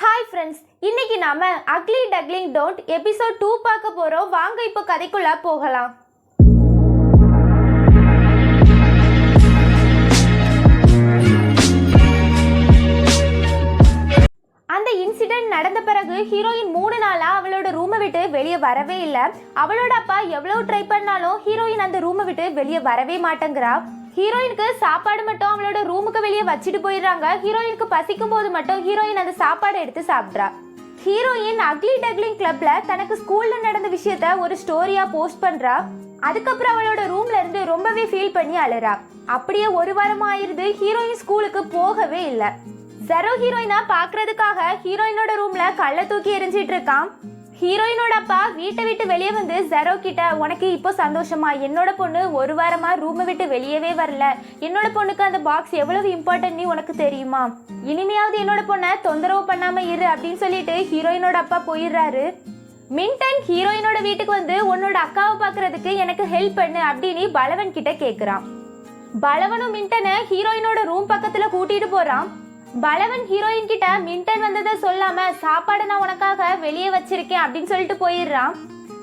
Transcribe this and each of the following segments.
Hi friends, இன்னைக்கு நாம ugly duckling don't episode 2 பார்க்க போறோம். வாங்க இப்போ கதைக்குள்ள போகலாம். அந்த இன்சிடென்ட் நடந்த பிறகு ஹீரோயின் 3 நாளா அவளோட ரூமை விட்டு வெளியே வரவே இல்லை. அவளோட அப்பா எவ்வளவு ட்ரை பண்ணாலும் ஹீரோயின் அந்த ரூமை விட்டு வெளியே வரவே மாட்டேங்கிறா. ஹீரோயினுக்கு சாப்பாடு மட்டும் அவளோட ரூமுக்கு வெளியே வச்சுட்டு போயிடுறாங்க. ஹீரோயினுக்கு பசிக்கும் போது மட்டும் ஹீரோயின் அந்த சாப்பாடை எடுத்து சாப்பிட்றா. ஹீரோயின் அக்லி டக்லிங் கிளப்ல தனக்கு ஸ்கூல்ல நடந்த விஷயத்த ஒரு ஸ்டோரியா போஸ்ட் பண்றா. அதுக்கப்புறம் அவளோட ரூம்ல இருந்து ரொம்பவே ஃபீல் பண்ணி அழுறா. அப்படியே ஒரு வாரம் ஆயிருது, ஹீரோயின் ஸ்கூலுக்கு போகவே இல்லை. ஜெரோ ஹீரோயினா பாக்குறதுக்காக ஹீரோயினோட ரூம்ல கல்ல தூக்கி எரிஞ்சிட்டு இருக்கான். ஹீரோயினோட அப்பா வீட்டை விட்டு வெளியே வந்து ஜெரோ கிட்ட, உனக்கு இப்போ சந்தோஷமா? என்னோட பொண்ணு ஒரு வாரமா ரூமை விட்டு வெளியவே வரல. என்னோட பொண்ணுக்கு அந்த பாக்ஸ் எவ்வளவு இம்பார்ட்டன்ட் உனக்கு தெரியுமா? இனிமையாவது என்னோட பொண்ணை தொந்தரவு பண்ணாம இரு அப்படின்னு சொல்லிட்டு ஹீரோயினோட அப்பா போயிடுறாரு. மின்டன் ஹீரோயினோட வீட்டுக்கு வந்து, உன்னோட அக்காவை பாக்குறதுக்கு எனக்கு ஹெல்ப் பண்ணு அப்படின்னு பலவன் கிட்ட கேக்குறான். பலவனும் மின்டனை ஹீரோயினோட ரூம் பக்கத்துல கூட்டிட்டு போறான். பலவன் ஹீரோயின் கிட்ட மின்டன் வந்ததை சொல்லாம, சாப்பாடை நான் உனக்காக வெளியே வச்சிருக்கேன் அப்படின்னு சொல்லிட்டு போயிடுறான்.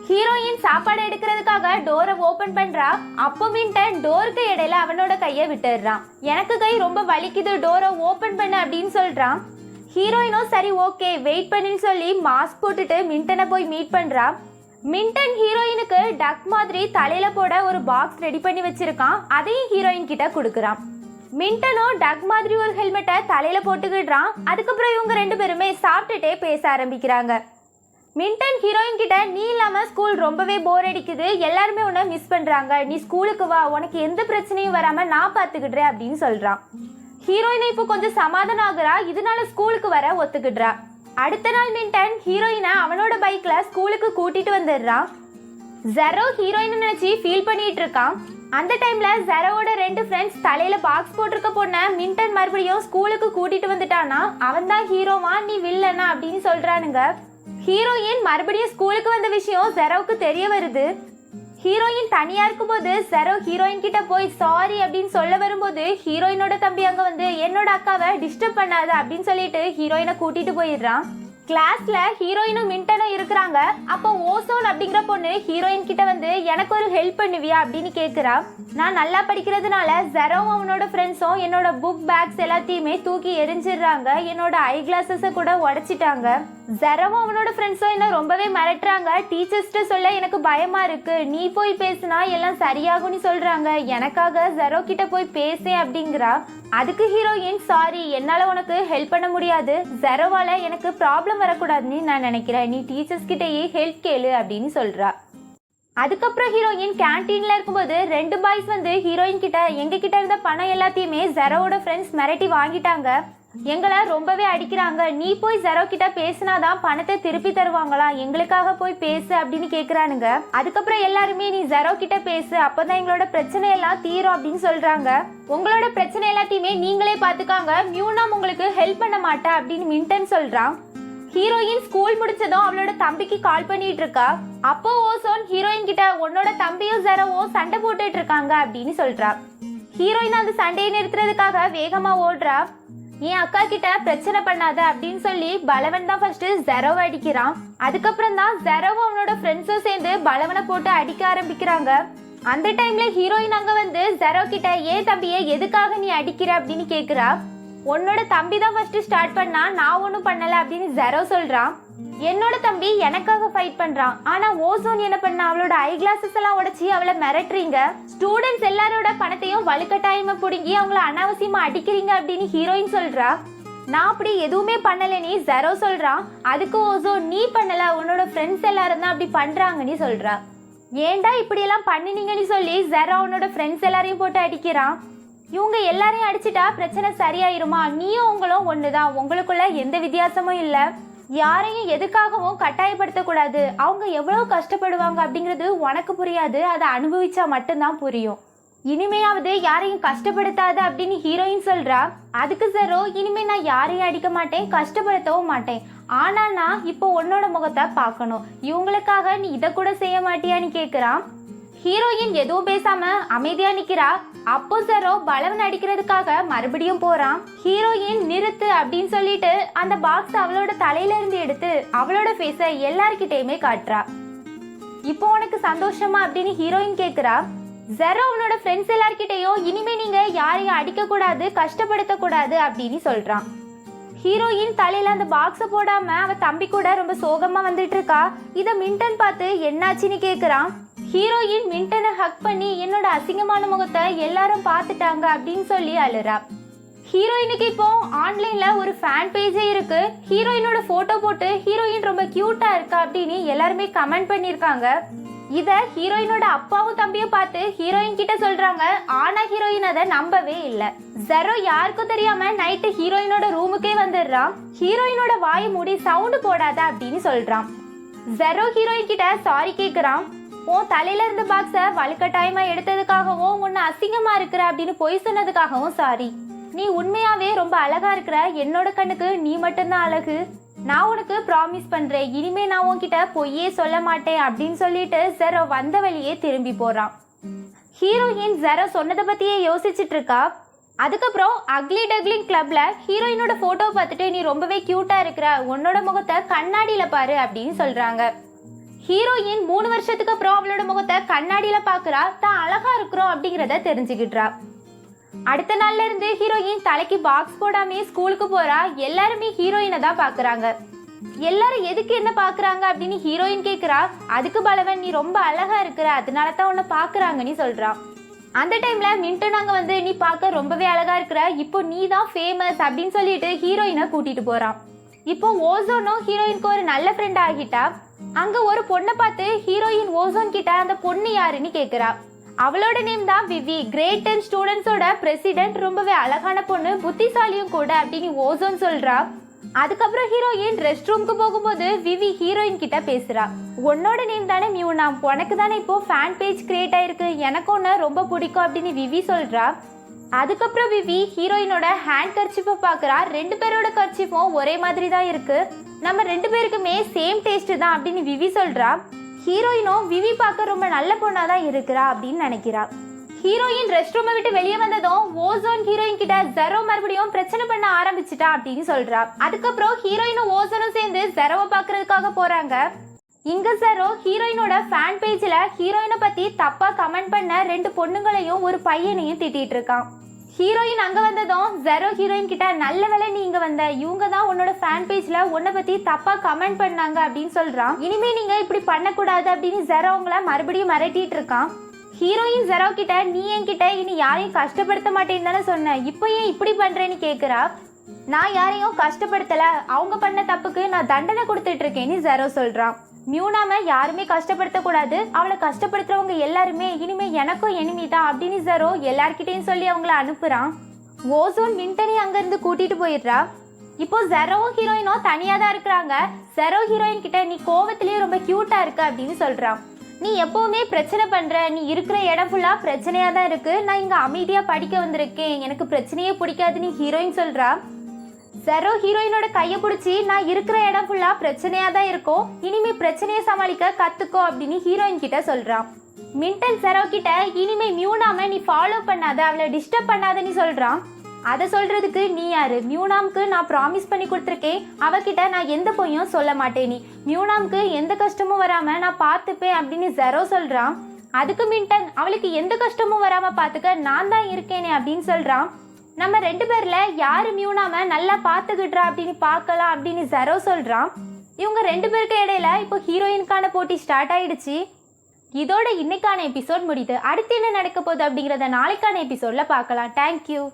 ஹீரோயின் சாப்பாடு எடுக்கிறதுக்காக டோரை ஓபன் பண்றா. அப்போ மின்டன் டோருக்கு இடையில அவனோட கையை விட்டுடுறான். எனக்கு கை ரொம்ப வலிக்குது, டோரை ஓபன் பண்ணு அப்படின்னு சொல்றான். ஹீரோயினும் சரி ஓகே வெயிட் பண்ணின்னு சொல்லி மாஸ்க் போட்டுட்டு மின்டனை போய் மீட் பண்றா. மின்டன் ஹீரோயினுக்கு டக் மாதிரி தலையில போட ஒரு பாக்ஸ் ரெடி பண்ணி வச்சிருக்கான். அதையும் ஹீரோயின் கிட்ட கொடுக்குறான். மின்டனும் டக் மாதிரி ஒரு ஹெல்மெட்டை தலையில போட்டுக்கிடுறான். அதுக்கப்புறம் இவங்க 2 பேருமே சாப்பிட்டுட்டே பேச ஆரம்பிக்கிறாங்க. மின்டன் ஹீரோயின் கிட்ட, நீ இல்லாம ஸ்கூல் ரொம்பவே போர் அடிக்குது, எல்லாருமே உன்னை மிஸ் பண்றாங்க, நீ ஸ்கூலுக்கு வா, உனக்கு எந்த பிரச்சனையும் வராம நான் பாத்துக்கிடுறேன் அப்படின்னு சொல்றான். ஹீரோயினை இப்போ கொஞ்சம் சமாதானம் ஆகுறா. இதனால ஸ்கூலுக்கு வர ஒத்துக்கிடுறா. அடுத்த நாள் மின்டன் ஹீரோயினை அவனோட பைக்ல ஸ்கூலுக்கு கூட்டிட்டு வந்துடுறான். ஜெரோ ஹீரோயின் நினைச்சு ஃபீல் பண்ணிட்டு இருக்கான். அந்த டைம்ல ஜெரோவோட 2 ஃப்ரெண்ட்ஸ் தலையில பாக்ஸ் போட்டிருக்க பொண்ண மின்டன் மறுபடியும் ஸ்கூலுக்கு கூட்டிட்டு வந்துட்டானா, அவன் தான் ஹீரோவா நீ வில்லனா அப்படின்னு சொல்றானுங்க. ஹீரோயின் மறுபடியும் ஸ்கூலுக்கு வந்த விஷயம் ஜெரோவுக்கு தெரிய வருது. ஹீரோயின் தனியா இருக்கும்போது ஜெரோ ஹீரோயின் கிட்ட போய் சாரி அப்படின்னு சொல்ல வரும்போது ஹீரோயினோட தம்பி அங்க வந்து, என்னோட அக்காவை டிஸ்டர்ப் பண்ணாத அப்படின்னு சொல்லிட்டு ஹீரோயினை கூட்டிட்டு போயிடுறான். கிளாஸ்ல ஹீரோயினும் மின்டனும் இருக்கிறாங்க. அப்போ ஓசோன் அப்படிங்கிற பொண்ணு ஹீரோயின் கிட்ட வந்து, எனக்கு ஒரு ஹெல்ப் பண்ணுவியா அப்படின்னு கேக்குறா. நான் நல்லா படிக்கிறதுனால ஜெரோவும் அவனோட ஃப்ரெண்ட்ஸும் என்னோட புக் பேக்ஸ் எல்லாத்தையுமே தூக்கி எரிஞ்சிடுறாங்க. என்னோட ஐ கிளாஸஸை கூட உடைச்சிட்டாங்க. ஜெரோவும் அவனோட ஃப்ரெண்ட்ஸும் என்ன ரொம்பவே மிரட்டுறாங்க. டீச்சர்ஸ்ட சொல்ல எனக்கு பயமா இருக்கு, நீ போய் பேசினா எல்லாம் சரியாகும்னு சொல்றாங்க. எனக்காக ஜெரோ கிட்ட போய் பேசே அப்படிங்கிறா. அதுக்கு ஹீரோயின், சாரி என்னால உனக்கு ஹெல்ப் பண்ண முடியாது, ஜெரோவால எனக்கு ப்ராப்ளம் வரக்கூடாதுன்னு நான் நினைக்கிறேன், நீ டீச்சர்ஸ் கிட்டயே ஹெல்ப் கேளு அப்படின்னு சொல்றா. அதுக்கப்புறம் ஹீரோயின் கேன்டீன்ல இருக்கும்போது 2 பாய்ஸ் வந்து ஹீரோயின் கிட்ட, எங்க கிட்ட இருந்த பணம் எல்லாத்தையுமே ஜெரோவோட ஃப்ரெண்ட்ஸ் மிரட்டி வாங்கிட்டாங்க, எங்களை ரொம்பவே அடிக்கிறாங்க, நீ போய் ஜெரோ கிட்ட பேசினாதான் பணத்தை திருப்பி தருவாங்களா, எங்களுக்காக போய் பேசு அப்படின்னு கேக்குறானுங்க. அதுக்கப்புறம் எல்லாருமே நீ ஜெரோ கிட்ட பேசு, அப்பதான் எங்களோட பிரச்சனை எல்லாம் தீரும் அப்படின்னு சொல்றாங்க. உங்களோட பிரச்சனை எல்லாத்தையுமே நீங்களே பாத்துக்காங்க, மியூனாம் உங்களுக்கு ஹெல்ப் பண்ண மாட்டா அப்படின்னு மின்டன் சொல்றான். ஹீரோயின் ஸ்கூல் முடிச்சதும் அவளோட தம்பிக்கு கால் பண்ணிட்டு இருக்கா. அப்போ ஓசோன் ஹீரோயின் கிட்ட, உன்னோட தம்பியும் ஜெரோவும் சண்டை போட்டுட்டு இருக்காங்க அப்படின்னு சொல்றா. ஹீரோயின் அந்த சண்டையை நிறுத்துறதுக்காக வேகமா ஓடுறா. என் அக்கா கிட்ட பிரச்சனை பண்ணாத அப்படின்னு சொல்லி பலவன் தான் ஃபர்ஸ்ட் ஜெரோவை அடிக்கிறான். அதுக்கப்புறம் தான் ஜெரோவும் அவனோட ஃப்ரெண்ட்ஸும் சேர்ந்து பலவனை போட்டு அடிக்க ஆரம்பிக்கிறாங்க. அந்த டைம்ல ஹீரோயின் அங்க வந்து ஜெரோ கிட்ட, ஏன் தம்பியை எதுக்காக நீ அடிக்கிற அப்படின்னு கேக்குறா. உன்னோட தம்பி தான் ஃபர்ஸ்ட் ஸ்டார்ட் பண்ணா, நான் ஒன்றும் பண்ணல அப்படின்னு ஜெரோ சொல்றான். என்னோட தம்பி எனக்காக ஃபைட் பண்றான், ஆனா ஓசோன் என்ன பண்ண, அவளோட ஐ கிளாஸஸ் எல்லாம் உடைச்சி அவளை மிரட்டுறீங்க, ஸ்டூடெண்ட்ஸ் எல்லாரோட பணத்தையும் வலுக்கட்டாயமா பிடுங்கி அவங்கள அனாவசியமா அடிக்கிறீங்க அப்படின்னு ஹீரோயின் சொல்றா. நான் அப்படி எதுவுமே பண்ணலன்னு ஜெரோ சொல்றான். அதுக்கு ஓசோன், நீ பண்ணல, உன்னோட ஃப்ரெண்ட்ஸ் எல்லாரும் தான் அப்படி பண்றாங்கன்னு சொல்றா. ஏன்டா இப்படி எல்லாம் பண்ணினீங்கன்னு சொல்லி ஜெரோ அவனோட ஃப்ரெண்ட்ஸ் எல்லாரையும் போட்டு அடிக்கிறான். இவங்க எல்லாரையும் அடிச்சுட்டா பிரச்சனை சரியாயிருமா, நீயும் உங்களும் ஒண்ணுதான், உங்களுக்குள்ள எந்த வித்தியாசமும் இல்லை, யாரையும் எதுக்காகவும் கட்டாயப்படுத்தக்கூடாது, அவங்க எவ்வளவு கஷ்டப்படுவாங்க அப்படிங்கிறது உனக்கு புரியாது, அதை அனுபவிச்சா மட்டும்தான் புரியும், இனிமையாவது யாரையும் கஷ்டப்படுத்தாது அப்படின்னு ஹீரோயின் சொல்றா. அதுக்கு ஜெரோ, இனிமே நான் யாரையும் அடிக்க மாட்டேன், கஷ்டப்படுத்தவும் மாட்டேன், ஆனா நான் இப்போ உன்னோட முகத்தை பார்க்கணும், இவங்களுக்காக நீ இதை கூட செய்ய மாட்டியான்னு கேக்குறான். ஹீரோயின் எதுவும் பேசாம அமைதியா நிக்கிறா. அப்போ ஜெரோ பலவன் அடிக்கிறதுக்காக மறுபடியும் போறான். ஹீரோயின் நிறுத்து அப்படின்னு சொல்லிட்டு அந்த பாக்ஸ் அவளோட தலையில இருந்து எடுத்து அவளோட ஃபேஸ எல்லார்கிட்டயுமே காட்டுறா. இப்போ உனக்கு சந்தோஷமா அப்படின்னு ஹீரோயின் கேக்குறா. ஜெரோ அவனோட ஃப்ரெண்ட்ஸ் எல்லார்கிட்டயும் இனிமே நீங்க யாரையும் அடிக்க கூடாது, கஷ்டப்படுத்த கூடாது அப்படின்னு சொல்றான். ஹீரோயின் தலையில அந்த பாக்ஸ போடாம அவ தம்பி கூட ரொம்ப சோகமா வந்துட்டு இருக்கா. இத மின்டன் பார்த்து என்னாச்சுன்னு கேக்குறான். ஹீரோயின் மின்டனை ஹக் பண்ணி என்னோட அசிங்கமான முகத்தை எல்லாரும் பார்த்துட்டாங்க அப்படின்னு சொல்லி அழுறா. ஹீரோயினுக்கு இப்போ ஆன்லைன்ல ஒரு ஃபேன் பேஜே இருக்கு. ஹீரோயினோட போட்டோ போட்டு ஹீரோயின் ரொம்ப கியூட்டா இருக்கா அப்படின்னு எல்லாருமே கமெண்ட் பண்ணிருக்காங்க. இத ஹீரோயினோட அப்பாவும் தம்பியும் பார்த்து ஹீரோயின் கிட்ட சொல்றாங்க. ஆனா ஹீரோயின் அதை நம்பவே இல்ல. ஜெரோ யாருக்கும் தெரியாம நைட்டு ஹீரோயினோட ரூமுக்கே வந்துடுறான். ஹீரோயினோட வாயை மூடி சவுண்ட் போடாத அப்படின்னு சொல்றான். ஜெரோ ஹீரோயின் கிட்ட சாரி கேக்குறான். உன் தலையில இருந்த பாக்ஸ வலுக்கட்டாயமா எடுத்ததுக்காகவும் உன்னை அசிங்கமா இருக்கிற அப்படின்னு பொய் சொன்னதுக்காகவும் சாரி. நீ உண்மையாவே ரொம்ப அழகா இருக்கிற. என்னோட கண்ணுக்கு நீ மட்டும்தான் அழகு. நான் உனக்கு ப்ராமிஸ் பண்றேன், இனிமே நான் உன்கிட்ட பொய்யே சொல்ல மாட்டேன் அப்படின்னு சொல்லிட்டு ஜெரோ வந்த வழியே திரும்பி போறான். ஹீரோயின் ஜெரோ சொன்னதை பத்தியே யோசிச்சுட்டு இருக்கா. அதுக்கப்புறம் அக்லி டக்லிங் கிளப்ல ஹீரோயினோட போட்டோ பார்த்துட்டு நீ ரொம்பவே கியூட்டா இருக்கிற, உன்னோட முகத்தை கண்ணாடியில பாரு அப்படின்னு சொல்றாங்க. ஹீரோயின் 3 வருஷத்துக்கு அப்புறம் அவளோட முகத்தை கண்ணாடியில பாக்குறா. தான் அழகா இருக்கிறோம் அப்படிங்கிறத தெரிஞ்சுக்கிட்டா. அடுத்த நாள்ல இருந்து ஹீரோயின் தலைக்கு பாக்ஸ் போடாமே ஸ்கூலுக்கு போறா. எல்லாருமே ஹீரோயினை தான் பாக்குறாங்க. எல்லாரும் எதுக்கு என்ன பாக்குறாங்க அப்படின்னு ஹீரோயின் கேக்குறா. அதுக்கு பலவன் நீ ரொம்ப அழகா இருக்கிற, அதனால தான் உன்னை பாக்குறாங்கன்னு சொல்றான். அந்த டைம்ல மின்டன் அங்க வந்து நீ பார்க்க ரொம்பவே அழகா இருக்கிற, இப்போ நீ தான் ஃபேமஸ் அப்படின்னு சொல்லிட்டு ஹீரோயினை கூட்டிட்டு போறான். இப்போ ஓசோனும் ஹீரோயினுக்கு ஒரு நல்ல ஃப்ரெண்ட் ஆகிட்டா. அங்க ஒரு பொண்ணை பார்த்து ஹீரோயின் ஓசோன் கிட்ட அந்த பொண்ணு யாருன்னு கேக்குறா. அவளோட நேம் தான் விவி. கிரேட் 10 ஸ்டூடெண்ட்ஸோட பிரசிடென்ட், ரொம்பவே அழகான பொண்ணு, புத்திசாலியும் கூட அப்படின்னு ஓசோன் சொல்றா. அதுக்கப்புறம் ஹீரோயின் ரெஸ்ட் ரூம்க்கு போகும்போது விவி ஹீரோயின் கிட்ட பேசுறா. உன்னோட நேம் தானே மியூனாம், உனக்கு தானே இப்போ ஃபேன் பேஜ் கிரியேட் ஆயிருக்கு, எனக்கு ஒன்று ரொம்ப பிடிக்கும் அப்படின்னு விவி சொல்றா. அதுக்கப்புறம் விவி ஹீரோயினோட ஹேண்ட் கர்ச்சிப்பை பார்க்குறா. 2 பேரோட கர்ச்சிப்பும் ஒரே மாதிரி தான் இருக்கு, நம்ம 2 பேருக்குமே சேம் டேஸ்ட் தான் அப்படின்னு விவி சொல்றா. ஹீரோயினும் விவி பார்க்க ரொம்ப நல்ல பொண்ணா தான் இருக்கிறா அப்படின்னு நினைக்கிறா. ஹீரோயின் ரெஸ்ட் ரூமை விட்டு வெளியே வந்ததும் ஓசோன் ஹீரோயின் கிட்ட ஜெரோ மறுபடியும் பிரச்சனை பண்ண ஆரம்பிச்சிட்டா அப்படின்னு சொல்றா. அதுக்கப்புறம் ஹீரோயினும் ஓசோனும் சேர்ந்து ஜெரோவை பார்க்கறதுக்காக போறாங்க. இங்க ஜெரோ ஹீரோயினோட ஃபேன் பேஜ்ல ஹீரோயினை பத்தி தப்பா கமெண்ட் பண்ண 2 பொண்ணுங்களையும் ஒரு பையனையும் திட்டிட்டு இருக்கான். ஹீரோயின் அங்க வந்ததும் ஜெரோ ஹீரோயின் கிட்ட நல்ல வேளை நீ இங்க வந்த, இவங்க தான் உன்னோட ஃபேன் பேஜ்ல உன்னை பத்தி தப்பா கமெண்ட் பண்ணாங்க அப்படின்னு சொல்றான். இனிமே நீங்க இப்படி பண்ணக்கூடாது அப்படின்னு ஜெரோ அவங்கள மறுபடியும் மிரட்டிட்டு இருக்கான். ஹீரோயின் ஜெரோ கிட்ட நீ என்கிட்ட இனி யாரையும் கஷ்டப்படுத்த மாட்டேன்னு தானே சொன்ன, இப்போ ஏன் இப்படி பண்றேன்னு கேக்குறா. நான் யாரையும் கஷ்டப்படுத்தல, அவங்க பண்ண தப்புக்கு நான் தண்டனை கொடுத்துட்டு இருக்கேன்னு ஜெரோ சொல்றான். மியூனாம யாருமே கஷ்டப்படுத்த கூடாது, அவளை கஷ்டப்படுத்துறவங்க எல்லாருமே இனிமே எனக்கும் எனிமி தான் அப்படின்னு ஜெரோ எல்லார்கிட்டையும் சொல்லி அவங்கள அனுப்புறான். ஓசோன் மின்டனி அங்க இருந்து கூட்டிட்டு போயிடுறா. இப்போ ஜெரோவும் ஹீரோயினும் தனியா தான் இருக்கிறாங்க. ஜெரோ ஹீரோயின் கிட்ட நீ கோவத்திலேயே ரொம்ப கியூட்டா இருக்க அப்படின்னு சொல்றான். நீ எப்பவுமே பிரச்சனை பண்ற, நீ இருக்கிற இடம் ஃபுல்லா பிரச்சனையா தான் இருக்கு, நான் இங்க அமைதியா படிக்க வந்திருக்கேன், எனக்கு பிரச்சனையே பிடிக்காதுன்னு ஹீரோயின் சொல்றா. ஜெரோ ஹீரோயினோட கையை பிடிச்சி நான் இருக்கிற இடம் ஃபுல்லா பிரச்சனையா தான் இருக்கும், இனிமே பிரச்சனையை சமாளிக்க கத்துக்கோ அப்படின்னு ஹீரோயின் கிட்ட சொல்றான். மின்டன் ஜெரோ கிட்ட இனிமே மியூனாம நீ ஃபாலோ பண்ணாத, அவளை டிஸ்டர்ப் பண்ணாதன்னு சொல்றான். அதை சொல்றதுக்கு நீ யாரு? மியூனாம்க்கு நான் ப்ராமிஸ் பண்ணி கொடுத்துருக்கேன், அவகிட்ட நான் எந்த பொய்யும் சொல்ல மாட்டேன், நீ மியூனாம்க்கு எந்த கஷ்டமும் வராம நான் பார்த்துப்பேன் அப்படின்னு ஜெரோ சொல்றான். அதுக்கு மின்டன் அவளுக்கு எந்த கஷ்டமும் வராம பார்த்துக்க நான் தான் இருக்கேனே அப்படின்னு சொல்றான். நம்ம 2 பேர்ல யாரு மியூனாம நல்லா பார்த்துக்கிட்டா அப்படின்னு பார்க்கலாம் அப்படின்னு ஜெரோ சொல்றான். இவங்க 2 பேருக்கு இடையில இப்போ ஹீரோயினுக்கான போட்டி ஸ்டார்ட் ஆயிடுச்சு. இதோட இன்னைக்கான எபிசோட் முடியுது. அடுத்து என்ன நடக்க போகுது அப்படிங்கிறத நாளைக்கான எபிசோட்ல பார்க்கலாம். தேங்க்யூ.